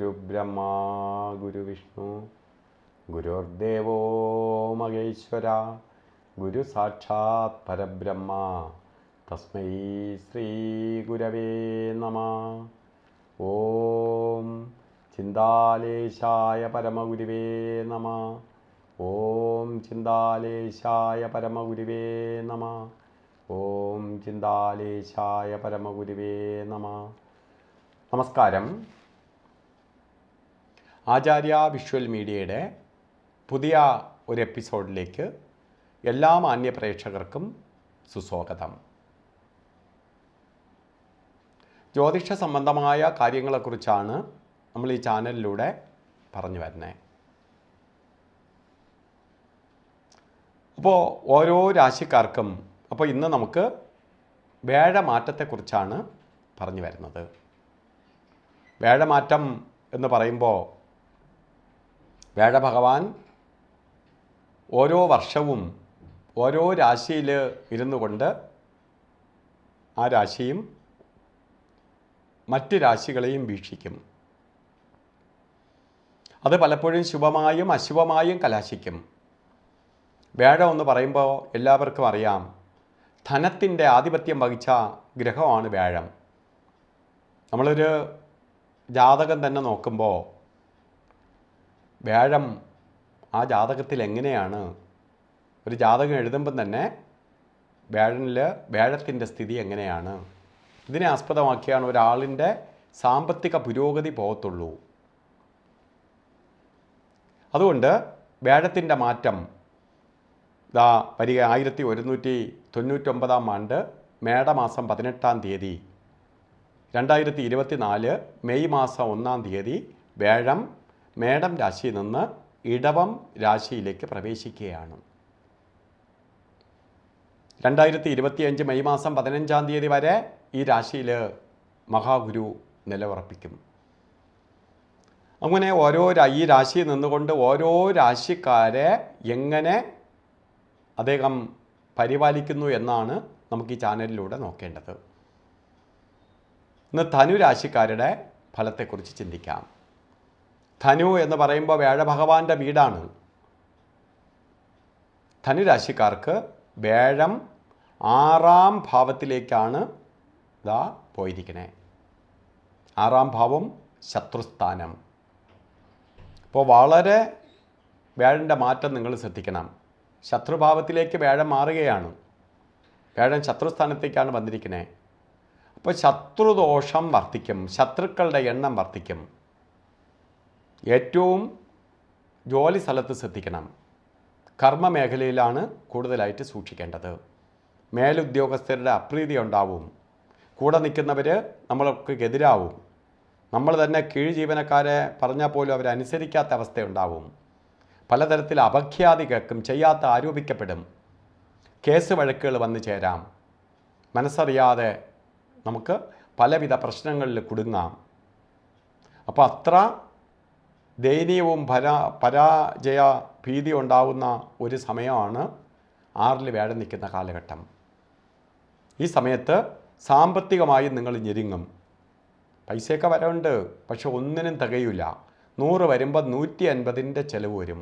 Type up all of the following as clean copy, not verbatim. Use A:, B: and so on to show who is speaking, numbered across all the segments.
A: ഗുരുബ്രഹ്മാ ഗുരുവിഷ്ണു ഗുരുർദേവോ മഹേശ്വര ഗുരു സാക്ഷാത് പരബ്രഹ്മ തസ്മൈ ശ്രീ ഗുരവേ നമഃ. ഓം ചിന്താലേശായ പരമഗുരുവേ നമഃ. ഓം ചിന്താലേശായ പരമഗുരുവേ നമഃ. ഓം ചിന്താലേശായ പരമഗുരുവേ നമഃ. നമസ്കാരം. ആചാര്യ വിഷ്വൽ മീഡിയയുടെ പുതിയ ഒരു എപ്പിസോഡിലേക്ക് എല്ലാ മാന്യ പ്രേക്ഷകർക്കും സുസ്വാഗതം. ജ്യോതിഷ സംബന്ധമായ കാര്യങ്ങളെക്കുറിച്ചാണ് നമ്മൾ ഈ ചാനലിലൂടെ പറഞ്ഞു വരുന്നത്. അപ്പോൾ ഓരോ രാശിക്കാർക്കും ഇന്ന് നമുക്ക് വേഴമാറ്റത്തെക്കുറിച്ചാണ് പറഞ്ഞു വരുന്നത്. വേഴമാറ്റം എന്ന് പറയുമ്പോൾ വേഴഭഗവാൻ ഓരോ വർഷവും ഓരോ രാശിയിൽ ഇരുന്നു കൊണ്ട് ആ രാശിയും മറ്റ് രാശികളെയും വീക്ഷിക്കും. അത് പലപ്പോഴും ശുഭമായും അശുഭമായും കലാശിക്കും. വേഴം എന്ന് പറയുമ്പോൾ എല്ലാവർക്കും അറിയാം, ധനത്തിൻ്റെ ആധിപത്യം വഹിച്ച ഗ്രഹമാണ് വ്യാഴം. നമ്മളൊരു ജാതകം തന്നെ നോക്കുമ്പോൾ വ്യാഴം ആ ജാതകത്തിൽ എങ്ങനെയാണ്, ഒരു ജാതകം എഴുതുമ്പം തന്നെ വ്യാഴത്തിൻ്റെ സ്ഥിതി എങ്ങനെയാണ്, ഇതിനെ ആസ്പദമാക്കിയാണ് ഒരാളിൻ്റെ സാമ്പത്തിക പുരോഗതി പോകത്തുള്ളൂ. അതുകൊണ്ട് വ്യാഴത്തിൻ്റെ മാറ്റം വരിക 1199 ആണ്ട് മേടമാസം 18 തീയതി 2024 മെയ് മാസം 1 തീയതി വ്യാഴം മേടം രാശിയിൽ നിന്ന് ഇടവം രാശിയിലേക്ക് പ്രവേശിക്കുകയാണ്. 2025 മെയ് മാസം 15 തീയതി വരെ ഈ രാശിയിൽ മഹാഗുരു നിലയുറപ്പിക്കും. അങ്ങനെ ഈ രാശിയിൽ നിന്നുകൊണ്ട് ഓരോ രാശിക്കാരെ എങ്ങനെ അദ്ദേഹം പരിപാലിക്കുന്നു എന്നാണ് നമുക്ക് ഈ ചാനലിലൂടെ നോക്കേണ്ടത്. ഇന്ന് ധനുരാശിക്കാരുടെ ഫലത്തെക്കുറിച്ച് ചിന്തിക്കാം. ധനു എന്ന് പറയുമ്പോൾ വ്യാഴഭഗവാന്റെ വീടാണ്. ധനുരാശിക്കാർക്ക് വ്യാഴം 6-ാം ഭാവത്തിലേക്കാണ് പോയിരിക്കുന്നത്. 6-ാം ഭാവം ശത്രുസ്ഥാനം. അപ്പോൾ വളരെ വ്യാഴൻ്റെ മാറ്റം നിങ്ങൾ ശ്രദ്ധിക്കണം. ശത്രുഭാവത്തിലേക്ക് വ്യാഴം മാറുകയാണ്. വ്യാഴം ശത്രുസ്ഥാനത്തേക്കാണ് വന്നിരിക്കുന്നത്. അപ്പോൾ ശത്രുദോഷം വർദ്ധിക്കും, ശത്രുക്കളുടെ എണ്ണം വർദ്ധിക്കും. ഏറ്റവും ജോലി സ്ഥലത്ത് ശ്രദ്ധിക്കണം. കർമ്മ മേഖലയിലാണ് കൂടുതലായിട്ട് സൂക്ഷിക്കേണ്ടത്. മേലുദ്യോഗസ്ഥരുടെ അപ്രീതി ഉണ്ടാവും. കൂടെ നിൽക്കുന്നവർ നമ്മൾക്ക് എതിരാവും. നമ്മൾ തന്നെ കീഴ് ജീവനക്കാരെ പറഞ്ഞാൽ പോലും അവരനുസരിക്കാത്ത അവസ്ഥയുണ്ടാവും. പലതരത്തിൽ അപഖ്യാതി കേൾക്കും, ചെയ്യാത്ത ആരോപിക്കപ്പെടും, കേസ് വഴക്കുകൾ വന്നു ചേരാം. മനസ്സറിയാതെ നമുക്ക് പലവിധ പ്രശ്നങ്ങളിൽ കുടുങ്ങാം. അപ്പോൾ അത്ര ദയനീയവും പരാജയ ഭീതി ഉണ്ടാകുന്ന ഒരു സമയമാണ് 6-ൽ വ്യാഴം നിൽക്കുന്ന കാലഘട്ടം. ഈ സമയത്ത് സാമ്പത്തികമായി നിങ്ങൾ ഞെരുങ്ങും. പൈസയൊക്കെ വരവുണ്ട്, പക്ഷെ ഒന്നിനും തികയില്ല. 100 വരുമ്പോൾ 150ൻ്റെ ചിലവ് വരും.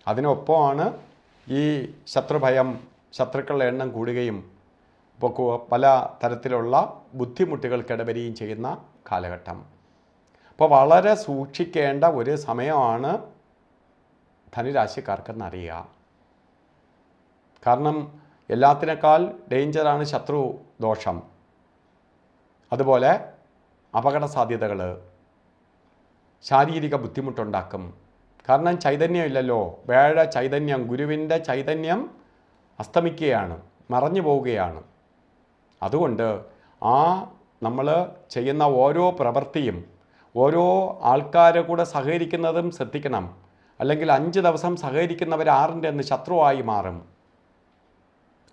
A: അതിനൊപ്പമാണ് ഈ ശത്രുഭയം, ശത്രുക്കളുടെ എണ്ണം കൂടുകയും ഇപ്പോൾ പല തരത്തിലുള്ള ബുദ്ധിമുട്ടുകൾക്കിടവരികയും ചെയ്യുന്ന കാലഘട്ടം. അപ്പോൾ വളരെ സൂക്ഷിക്കേണ്ട ഒരു സമയമാണ് ധനുരാശിക്കാർക്കെന്നറിയുക. കാരണം എല്ലാത്തിനേക്കാൾ ഡേഞ്ചറാണ് ശത്രു ദോഷം. അതുപോലെ അപകട സാധ്യതകൾ, ശാരീരിക ബുദ്ധിമുട്ടുണ്ടാക്കും. കാരണം ചൈതന്യമില്ലല്ലോ. വ്യാഴ ചൈതന്യം, ഗുരുവിൻ്റെ ചൈതന്യം അസ്തമിക്കുകയാണ്, മറഞ്ഞു പോവുകയാണ്. അതുകൊണ്ട് നമ്മൾ ചെയ്യുന്ന ഓരോ പ്രവൃത്തിയും ഓരോ ആൾക്കാരെ കൂടെ സഹകരിക്കുന്നതും ശ്രദ്ധിക്കണം. അല്ലെങ്കിൽ 5 ദിവസം സഹകരിക്കുന്നവർ 6ൻ്റെ അന്ന് ശത്രുവായി മാറും.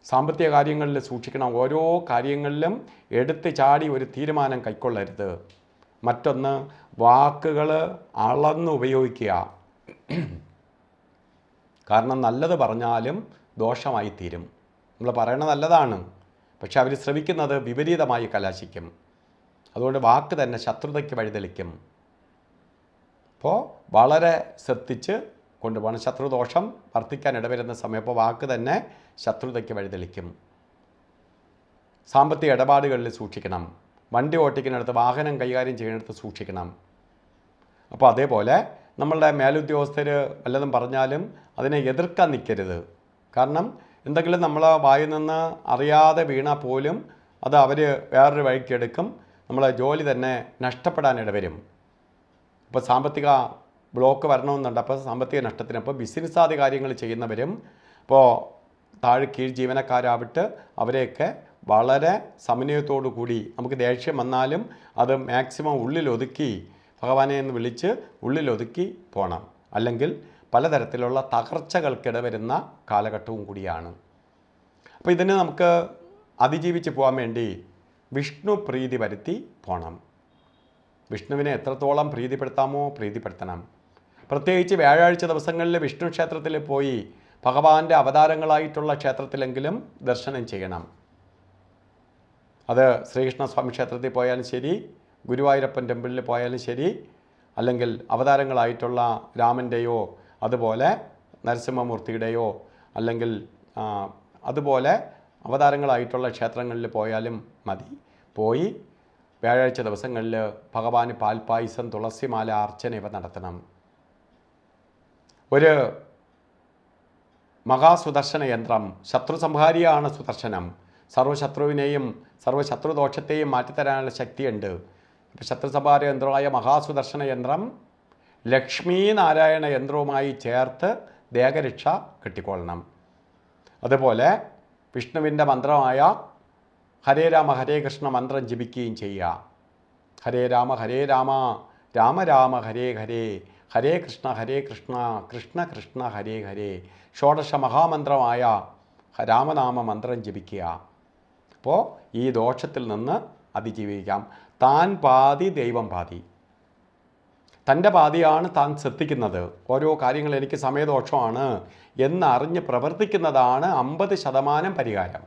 A: സാമ്പത്തിക കാര്യങ്ങളിൽ സൂക്ഷിക്കണം. ഓരോ കാര്യങ്ങളിലും എടുത്ത് ചാടി ഒരു തീരുമാനം കൈക്കൊള്ളരുത്. മറ്റൊന്ന്, വാക്കുകൾ അളന്ന് ഉപയോഗിക്കുക. കാരണം നല്ലത് പറഞ്ഞാലും ദോഷമായി തീരും. നമ്മൾ പറയണത് നല്ലതാണ്, പക്ഷെ അവർ ശ്രവിക്കുന്നത് വിപരീതമായി കലാശിക്കും. അതുകൊണ്ട് വാക്ക് തന്നെ ശത്രുതയ്ക്ക് വഴിതെളിക്കും. അപ്പോൾ വളരെ ശ്രദ്ധിച്ച് കൊണ്ടുപോകണം. ശത്രുദോഷം വർദ്ധിക്കാൻ ഇടവരുന്ന സമയം അപ്പോൾ വാക്ക് തന്നെ ശത്രുതയ്ക്ക് വഴിതെളിക്കും. സാമ്പത്തിക ഇടപാടുകളിൽ സൂക്ഷിക്കണം. വണ്ടി ഓട്ടിക്കുന്നിടത്ത്, വാഹനം കൈകാര്യം ചെയ്യുന്നിടത്ത് സൂക്ഷിക്കണം. അപ്പോൾ അതേപോലെ നമ്മളുടെ മേലുദ്യോഗസ്ഥർ വല്ലതും പറഞ്ഞാലും അതിനെ എതിർക്കാൻ നിൽക്കരുത്. കാരണം എന്തെങ്കിലും നമ്മളെ വായിൽ നിന്ന് അറിയാതെ വീണാൽ പോലും അത് അവർ വേറൊരു വഴിക്കെടുക്കും. നമ്മളെ ജോലി തന്നെ നഷ്ടപ്പെടാനിടവരും. ഇപ്പോൾ സാമ്പത്തിക ബ്ലോക്ക് വരണമെന്നുണ്ട്. അപ്പോൾ സാമ്പത്തിക നഷ്ടത്തിന്, അപ്പോൾ ബിസിനസ് ആദ്യ കാര്യങ്ങൾ ചെയ്യുന്നവരും ഇപ്പോൾ താഴെ കീഴ് ജീവനക്കാരാവിട്ട് അവരെയൊക്കെ വളരെ സമന്വയത്തോടു കൂടി നമുക്ക് ദേഷ്യം വന്നാലും അത് മാക്സിമം ഉള്ളിലൊതുക്കി ഭഗവാനെ എന്ന് വിളിച്ച് ഉള്ളിലൊതുക്കി പോകണം. അല്ലെങ്കിൽ പലതരത്തിലുള്ള തകർച്ചകൾക്കിട വരുന്ന കാലഘട്ടവും കൂടിയാണ്. അപ്പോൾ ഇതിന് നമുക്ക് അതിജീവിച്ച് പോകാൻ വേണ്ടി വിഷ്ണു പ്രീതി വരുത്തി പോകണം. വിഷ്ണുവിനെ എത്രത്തോളം പ്രീതിപ്പെടുത്താമോ പ്രീതിപ്പെടുത്തണം. പ്രത്യേകിച്ച് വ്യാഴാഴ്ച ദിവസങ്ങളിൽ വിഷ്ണു ക്ഷേത്രത്തിൽ പോയി ഭഗവാന്റെ അവതാരങ്ങളായിട്ടുള്ള ക്ഷേത്രത്തിലെങ്കിലും ദർശനം ചെയ്യണം. അത് ശ്രീകൃഷ്ണസ്വാമി ക്ഷേത്രത്തിൽ പോയാലും ശരി, ഗുരുവായൂരപ്പൻ ടെമ്പിളിൽ പോയാലും ശരി, അല്ലെങ്കിൽ അവതാരങ്ങളായിട്ടുള്ള രാമൻ്റെയോ അതുപോലെ നരസിംഹമൂർത്തിയുടെയോ അല്ലെങ്കിൽ അതുപോലെ അവതാരങ്ങളായിട്ടുള്ള ക്ഷേത്രങ്ങളിൽ പോയാലും മതി. പോയി വ്യാഴാഴ്ച ദിവസങ്ങളിൽ ഭഗവാന് പാൽപ്പായസം, തുളസിമാല, അർച്ചന ഇവ നടത്തണം. ഒരു മഹാസുദർശന യന്ത്രം, ശത്രു സംഹാരിയാണ് സുദർശനം. സർവ്വശത്രുവിനെയും സർവ്വശത്രുദോഷത്തെയും മാറ്റിത്തരാനുള്ള ശക്തിയുണ്ട്. ഇപ്പോൾ ശത്രുസംഹാര യന്ത്രമായ മഹാസുദർശന യന്ത്രം ലക്ഷ്മീ നാരായണ യന്ത്രവുമായി ചേർത്ത് ദേഹരക്ഷ കെട്ടിക്കൊള്ളണം. അതുപോലെ വിഷ്ണുവിൻ്റെ മന്ത്രമായ ഹരേ രാമ ഹരേ കൃഷ്ണ മന്ത്രം ജപിക്കുകയും ചെയ്യുക. ഹരേ രാമ രാമ രാമ ഹരേ ഹരേ, ഹരേ കൃഷ്ണ കൃഷ്ണ കൃഷ്ണ ഹരേ ഹരേ, ഷോഡശ മഹാമന്ത്രമായ രാമനാമ മന്ത്രം ജപിക്കുക. അപ്പോൾ ഈ ദോഷത്തിൽ നിന്ന് അതിജീവിക്കാം. താൻ പാതി ദൈവം പാതി. തൻ്റെ പാതിയാണ് താൻ ശ്രദ്ധിക്കുന്നത്. ഓരോ കാര്യങ്ങൾ എനിക്ക് സമയദോഷമാണ് എന്നറിഞ്ഞ് പ്രവർത്തിക്കുന്നതാണ് 50% പരിഹാരം.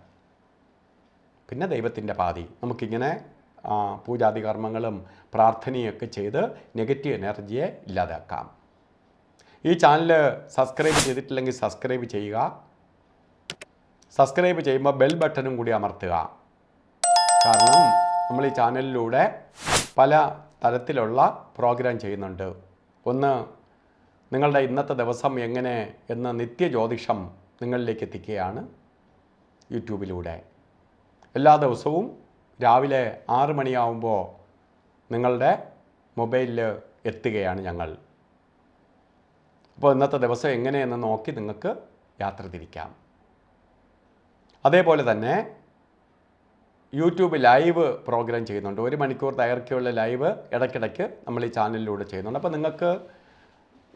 A: പിന്നെ ദൈവത്തിൻ്റെ പാതി. നമുക്കിങ്ങനെ പൂജാതി കർമ്മങ്ങളും പ്രാർത്ഥനയൊക്കെ ചെയ്ത് നെഗറ്റീവ് എനർജിയെ ഇല്ലാതാക്കാം. ഈ ചാനൽ സബ്സ്ക്രൈബ് ചെയ്തിട്ടില്ലെങ്കിൽ സബ്സ്ക്രൈബ് ചെയ്യുക. സബ്സ്ക്രൈബ് ചെയ്യുമ്പോൾ ബെൽ ബട്ടണും കൂടി അമർത്തുക. കാരണം നമ്മൾ ഈ ചാനലിലൂടെ പല തരത്തിലുള്ള പ്രോഗ്രാം ചെയ്യുന്നുണ്ട്. ഒന്ന്, നിങ്ങളുടെ ഇന്നത്തെ ദിവസം എങ്ങനെ എന്ന നിത്യജ്യോതിഷം നിങ്ങളിലേക്ക് എത്തിക്കുകയാണ് യൂട്യൂബിലൂടെ. എല്ലാ ദിവസവും രാവിലെ 6 മണിയാവുമ്പോൾ നിങ്ങളുടെ മൊബൈലിൽ എത്തുകയാണ് ഞങ്ങൾ. അപ്പോൾ ഇന്നത്തെ ദിവസം എങ്ങനെയെന്ന് നോക്കി നിങ്ങൾക്ക് യാത്ര തിരിക്കാം. അതേപോലെ തന്നെ യൂട്യൂബ് ലൈവ് പ്രോഗ്രാം ചെയ്യുന്നുണ്ട്. 1 മണിക്കൂർ ദൈർഘ്യമുള്ള ലൈവ് ഇടയ്ക്കിടയ്ക്ക് നമ്മൾ ഈ ചാനലിലൂടെ ചെയ്യുന്നുണ്ട്. അപ്പോൾ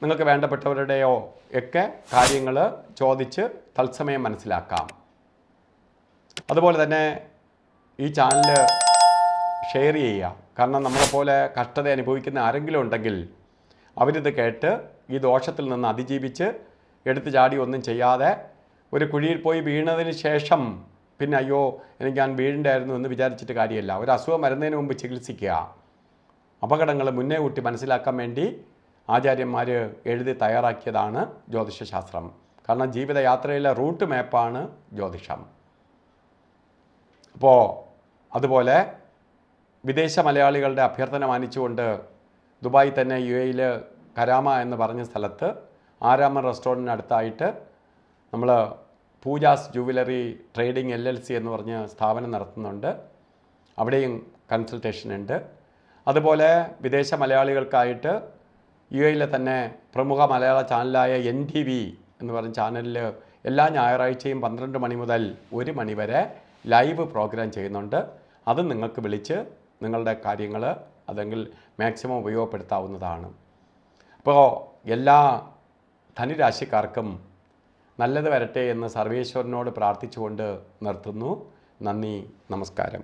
A: നിങ്ങൾക്ക് വേണ്ടപ്പെട്ടവരുടെയോ ഒക്കെ കാര്യങ്ങൾ ചോദിച്ച് തത്സമയം മനസ്സിലാക്കാം. അതുപോലെ തന്നെ ഈ ചാനൽ ഷെയർ ചെയ്യുക. കാരണം നമ്മളെപ്പോലെ കഷ്ടത അനുഭവിക്കുന്ന ആരെങ്കിലും ഉണ്ടെങ്കിൽ അവരിത് കേട്ട് ഈ ദോഷത്തിൽ നിന്ന് അതിജീവിച്ച് എടുത്തു ചാടി ഒന്നും ചെയ്യാതെ ഒരു കുഴിയിൽ പോയി വീണതിന് ശേഷം പിന്നെ അയ്യോ എനിക്ക് ഞാൻ വീഴണ്ടായിരുന്നു എന്ന് വിചാരിച്ചിട്ട് കാര്യമില്ല. ഒരു അസുഖം വരുന്നതിന് മുമ്പ് ചികിത്സിക്കുക. അപകടങ്ങൾ മുന്നേ കൂട്ടി മനസ്സിലാക്കാൻ വേണ്ടി ആചാര്യന്മാർ എഴുതി തയ്യാറാക്കിയതാണ് ജ്യോതിഷശാസ്ത്രം. കാരണം ജീവിതയാത്രയിലെ റൂട്ട് മാപ്പാണ് ജ്യോതിഷം. അപ്പോൾ അതുപോലെ വിദേശ മലയാളികളുടെ അഭ്യർത്ഥന മാനിച്ചുകൊണ്ട് ദുബായി തന്നെ UAE കരാമ എന്ന് പറഞ്ഞ സ്ഥലത്ത് ആരാമൻ റെസ്റ്റോറൻറ്റിനടുത്തായിട്ട് നമ്മൾ പൂജാസ് ജുവലറി ട്രേഡിംഗ് LLC എന്ന് പറഞ്ഞ സ്ഥാപനം നടത്തുന്നുണ്ട്. അവിടെയും കൺസൾട്ടേഷൻ ഉണ്ട്. അതുപോലെ വിദേശ മലയാളികൾക്കായിട്ട് UAE തന്നെ പ്രമുഖ മലയാള ചാനലായ NTV എന്ന് പറഞ്ഞ ചാനലിൽ എല്ലാ ഞായറാഴ്ചയും 12 മണി മുതൽ 1 മണി വരെ ലൈവ് പ്രോഗ്രാം ചെയ്യുന്നുണ്ട്. അത് നിങ്ങൾക്ക് വിളിച്ച് നിങ്ങളുടെ കാര്യങ്ങൾ അതെങ്കിൽ മാക്സിമം ഉപയോഗപ്പെടുത്താവുന്നതാണ്. അപ്പോൾ എല്ലാ ധനുരാശിക്കാർക്കും നല്ലത് വരട്ടെ എന്ന് സർവേശ്വരനോട് പ്രാർത്ഥിച്ചുകൊണ്ട് നിർത്തുന്നു. നന്ദി, നമസ്കാരം.